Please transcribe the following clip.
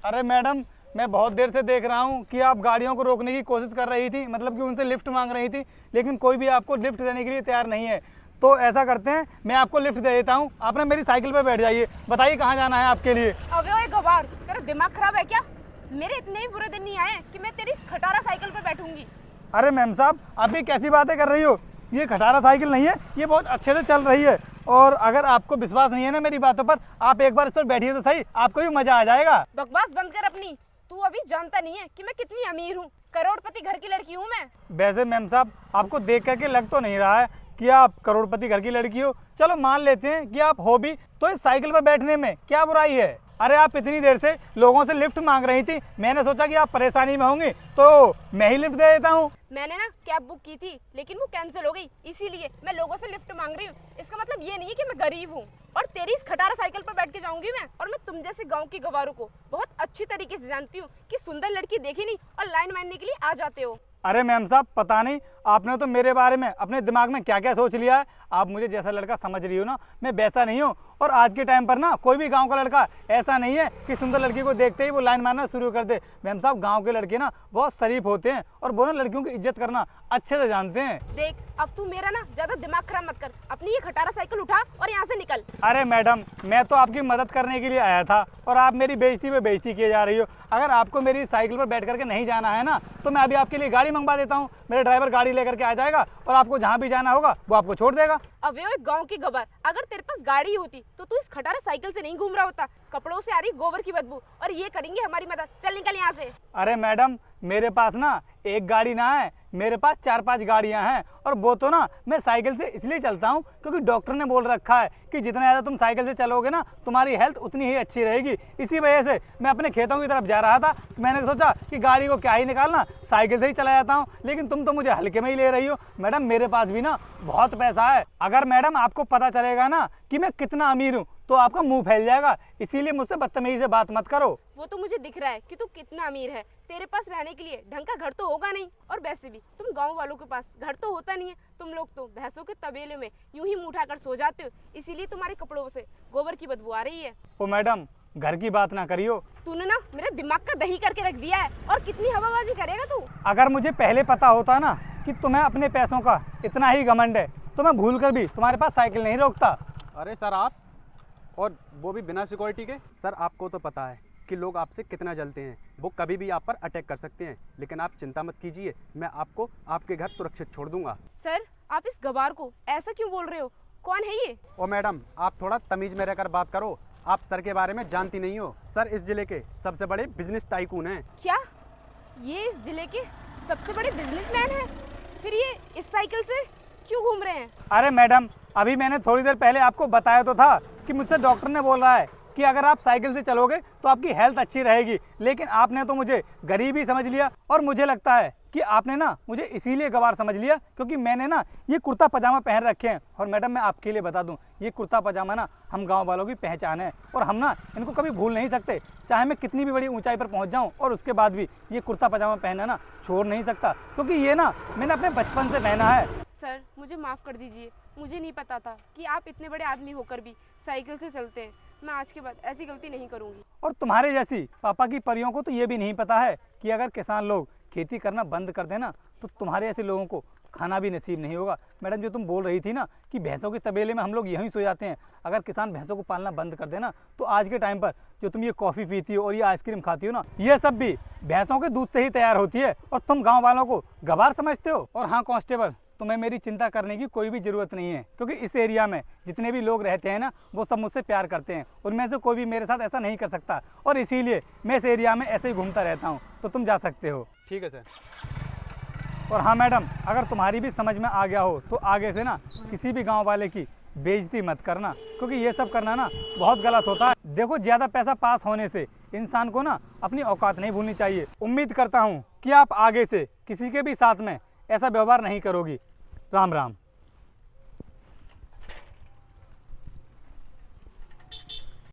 अरे मैडम, मैं बहुत देर से देख रहा हूँ कि आप गाड़ियों को रोकने की कोशिश कर रही थी, मतलब कि उनसे लिफ्ट मांग रही थी, लेकिन कोई भी आपको लिफ्ट देने के लिए तैयार नहीं है। तो ऐसा करते हैं, मैं आपको लिफ्ट दे देता हूँ, आप ना मेरी साइकिल पर बैठ जाइए। बताइए कहाँ जाना है आपके लिए। अबे ओए गवार, तेरा दिमाग खराब है क्या? मेरे इतने ही बुरे दिन नहीं आए कि मैं तेरी इस खटारा साइकिल पर बैठूंगी। अरे मैम साहब, आप भी कैसी बातें कर रही हो? ये खटारा साइकिल नहीं है, ये बहुत अच्छे से चल रही है। और अगर आपको विश्वास नहीं है ना मेरी बातों पर, आप एक बार इस पर बैठिए तो सही, आपको भी मजा आ जाएगा। बकवास बंद कर अपनी। तू अभी जानता नहीं है कि मैं कितनी अमीर हूँ, करोड़पति घर की लड़की हूँ मैं। वैसे मैम साहब, आपको देख करके लग तो नहीं रहा है कि आप करोड़पति घर की लड़की हो। चलो मान लेते हैं कि आप हो भी, तो इस साइकिल पर बैठने में क्या बुराई है? अरे आप इतनी देर से लोगों से लिफ्ट मांग रही थी, मैंने सोचा कि आप परेशानी में होंगी तो मैं ही लिफ्ट दे देता हूँ। मैंने ना कैब बुक की थी, लेकिन वो कैंसिल हो गई, इसीलिए मैं लोगों से लिफ्ट मांग रही हूँ। इसका मतलब ये नहीं है कि मैं गरीब हूँ और तेरी इस खटारा साइकिल पर बैठ के जाऊंगी मैं। और मैं तुम जैसे गांव की गवारों को बहुत अच्छी तरीके से जानती हूँ कि सुंदर लड़की देखी नहीं और लाइन मारने के लिए आ जाते हो। अरे मैम साहब, पता नहीं आपने तो मेरे बारे में अपने दिमाग में क्या क्या सोच लिया है। आप मुझे जैसा लड़का समझ रही हो ना, मैं वैसा नहीं हूँ। और आज के टाइम पर ना कोई भी गांव का लड़का ऐसा नहीं है कि सुंदर लड़की को देखते ही वो लाइन मारना शुरू कर दे। मैम साहब, गांव के लड़के ना बहुत शरीफ होते हैं और वो ना लड़कियों की इज्जत करना अच्छे से जानते हैं। देख, अब तू मेरा ना ज्यादा दिमाग खराब मत कर। अपनी ये खटारा साइकिल उठा और यहाँ से निकल। अरे मैडम, मैं तो आपकी मदद करने के लिए आया था और आप मेरी बेइज्जती पे बेइज्जती किए जा रही हो। अगर आपको मेरी साइकिल पर बैठ करके नहीं जाना है ना, तो मैं अभी आपके लिए गाड़ी मंगवा देता हूँ। मेरा ड्राइवर गाड़ी लेकर के आ जाएगा और आपको जहाँ भी जाना होगा वो आपको छोड़ देगा। अबे ओए गांव की गवार, अगर तेरे पास गाड़ी होती तो तू इस खटारा साइकिल से नहीं घूम रहा होता। कपड़ों से आ रही गोबर की बदबू और ये करेंगे हमारी मदद। चल निकल यहाँ से। अरे मैडम, मेरे पास ना एक गाड़ी ना है, मेरे पास 4-5 गाड़ियां हैं। और वो तो ना मैं साइकिल से इसलिए चलता हूँ क्योंकि डॉक्टर ने बोल रखा है कि जितना ज़्यादा तुम साइकिल से चलोगे ना, तुम्हारी हेल्थ उतनी ही अच्छी रहेगी। इसी वजह से मैं अपने खेतों की तरफ जा रहा था, मैंने सोचा कि गाड़ी को क्या ही निकालना, साइकिल से ही चला जाता हूँ। लेकिन तुम तो मुझे हल्के में ही ले रही हो। मैडम, मेरे पास भी ना बहुत पैसा है। अगर मैडम आपको पता चलेगा ना कि मैं कितना अमीर हूँ तो आपका मुंह फैल जाएगा। इसीलिए मुझसे बदतमीजी से बात मत करो। वो तो मुझे दिख रहा है कि तू कितना अमीर है। तेरे पास रहने के लिए ढंग का घर तो होगा नहीं, और वैसे भी तुम गांव वालों के पास घर तो होता नहीं है। तुम लोग तो भैंसों के तबेले में यूं ही मुंह उठाकर सो जाते हो, इसीलिए तुम्हारे कपड़ों से गोबर की बदबू आ रही है। ओ मैडम, घर की बात ना करियो। तूने ना मेरे दिमाग का दही करके रख दिया है। और कितनी हवाबाजी करेगा तू? अगर मुझे पहले पता होता ना कि तुम्हें अपने पैसों का इतना ही घमंड है, तो मैं भूल कर भी तुम्हारे पास साइकिल नहीं रोकता। अरे सर, आप, और वो भी बिना सिक्योरिटी के। सर, आपको तो पता है कि लोग आपसे कितना जलते हैं, वो कभी भी आप पर अटैक कर सकते हैं। लेकिन आप चिंता मत कीजिए, मैं आपको आपके घर सुरक्षित छोड़ दूंगा। सर, आप इस गवार को ऐसा क्यों बोल रहे हो? कौन है ये? और मैडम, आप थोड़ा तमीज में रहकर बात करो। आप सर के बारे में जानती नहीं हो। सर इस जिले के सबसे बड़े बिजनेस टाइकून हैं। क्या ये इस जिले के सबसे बड़े बिजनेसमैन हैं? फिर ये इस साइकिल से क्यों घूम रहे हैं? अरे मैडम, अभी मैंने थोड़ी देर पहले आपको बताया तो था कि मुझसे डॉक्टर ने बोल रहा है कि अगर आप साइकिल से चलोगे तो आपकी हेल्थ अच्छी रहेगी। लेकिन आपने तो मुझे गरीब ही समझ लिया। और मुझे लगता है कि आपने ना मुझे इसीलिए गवार समझ लिया क्योंकि मैंने ना ये कुर्ता पजामा पहन रखे हैं। और मैडम, मैं आपके लिए बता दूं, ये कुर्ता पजामा ना हम गांव वालों की पहचान है और हम ना इनको कभी भूल नहीं सकते। चाहे मैं कितनी भी बड़ी ऊंचाई पर पहुंच जाऊं और उसके बाद भी ये कुर्ता पजामा पहनना ना छोड़ नहीं सकता, क्योंकि ये ना मैंने अपने बचपन से पहना है। सर, मुझे माफ़ कर दीजिए। मुझे नहीं पता था कि आप इतने बड़े आदमी होकर भी साइकिल से चलते हैं। मैं आज के बाद ऐसी गलती नहीं करूंगी। और तुम्हारे जैसी पापा की परियों को तो ये भी नहीं पता है कि अगर किसान लोग खेती करना बंद कर देना तो तुम्हारे ऐसे लोगों को खाना भी नसीब नहीं होगा। मैडम, जो तुम बोल रही थी ना कि भैंसों के तबेले में हम लोग यहीं सो जाते हैं, अगर किसान भैंसों को पालना बंद कर देना तो आज के टाइम पर जो तुम ये कॉफ़ी पीती हो और ये आइसक्रीम खाती हो ना, ये सब भी भैंसों के दूध से ही तैयार होती है। और तुम गाँव वालों को गवार समझते हो। और हाँ कांस्टेबल, तुम्हें मेरी चिंता करने की कोई भी ज़रूरत नहीं है, क्योंकि इस एरिया में जितने भी लोग रहते हैं ना, वो सब मुझसे प्यार करते हैं। उनमें से कोई भी मेरे साथ ऐसा नहीं कर सकता और इसीलिए मैं इस एरिया में ऐसे ही घूमता रहता हूँ। तो तुम जा सकते हो। ठीक है सर। और हाँ मैडम, अगर तुम्हारी भी समझ में आ गया हो तो आगे से ना किसी भी गाँव वाले की बेइज्जती मत करना, क्योंकि ये सब करना ना बहुत गलत होता है। देखो, ज़्यादा पैसा पास होने से इंसान को ना अपनी औकात नहीं भूलनी चाहिए। उम्मीद करता हूँ कि आप आगे से किसी के भी साथ में ऐसा व्यवहार नहीं करोगी। राम राम।